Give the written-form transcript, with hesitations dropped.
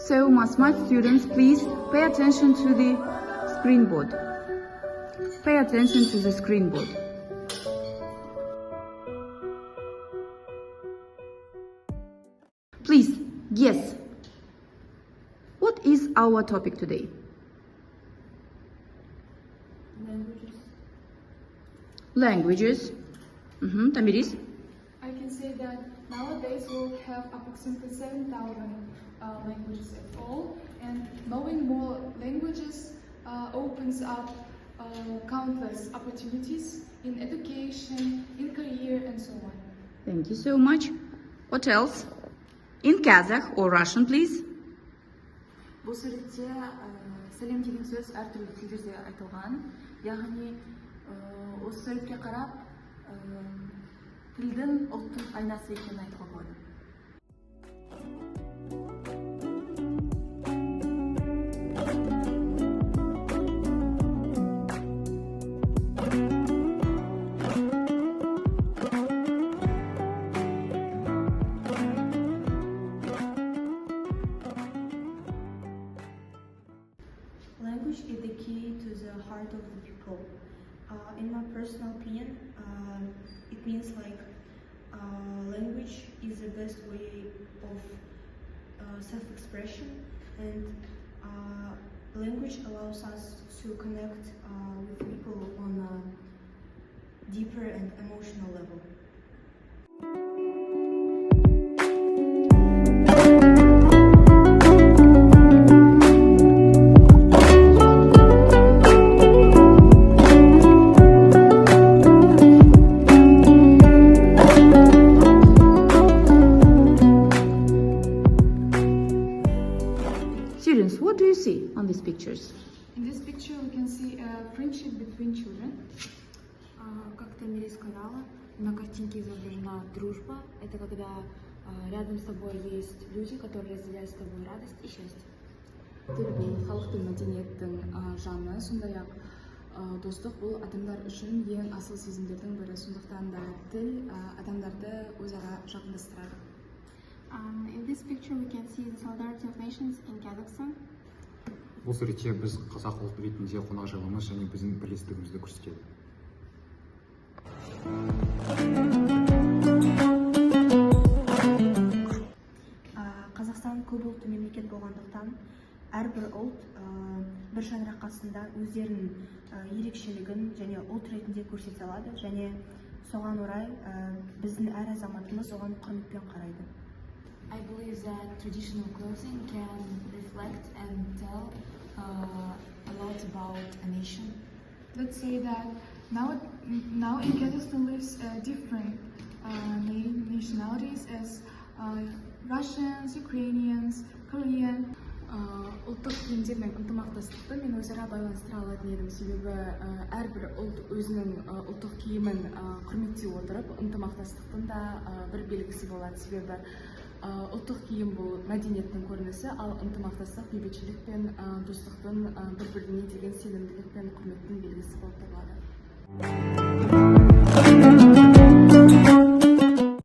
So, mathematics students, please pay attention to the screen board. Pay attention to the screen board. Please, guess. What is our topic today? Languages. Tamiris? I can say that nowadays we'll have approximately 7,000 languages at all, and knowing more languages opens up countless opportunities in education, in career, and so on. Thank you so much. What else? In Kazakh or Russian, please? Бұл сөретте сәлем деген сөз әртүрлі тілдерде айтылған. Яғни осы сөретке қарап тілдің ұлттың айнасы екенін айтуға болады. Language is the key to the heart of the people. In my personal opinion, it means like language is the best way of self-expression, and language allows us to connect with people on a deeper and emotional level. Students, what do you see on these pictures? In this picture, we can see a friendship between children. Как Тамирис сказала, на картинке изображена дружба. Это когда рядом с тобой есть люди, которые разделяют с тобой радость и счастье. Тіл бұл халықтың мәдениеттің жаны, сондай-ақ достық бұл адамдар үшін ең асыл сезімдердің бірі. Сондықтан да тіл адамдарды өзара жақындастырады. In this picture, we can see the solidarity of nations in Kazakhstan. Бұл суретте біз қазақ ұлты ретінде қонақжайлылығымыз және біздің бірлестігімізді көрсетеді. Қазақстан көп ұлтты мемлекет болғандықтан, әрбір ұлт бір шаңырақ астында өздерінің ерекшелігін және ұлт ретінде көрсете алады, және соған орай біздің әр азаматымыз оған құрметпен қарайды. I believe that traditional clothing can reflect and tell a lot about a nation. Let's say that now in Kazakhstan lives different nationalities as Russians, Ukrainians, Korean. Ұлттық киімдер мен ынтымақтастықты мен өзара байланыстыра алатын едім, себебі әрбір ұлт өзінің ұлттық киімін құрметтей отырып, ынтымақтастықтың да бір белгісі болады, себебі ұлттық киім бұл мәдениеттің көрінісі, ал ынтымақтастық бейбітшілік пен достықтың бір-біріне деген сенімділік пен құрметтің белгісі болып табылады.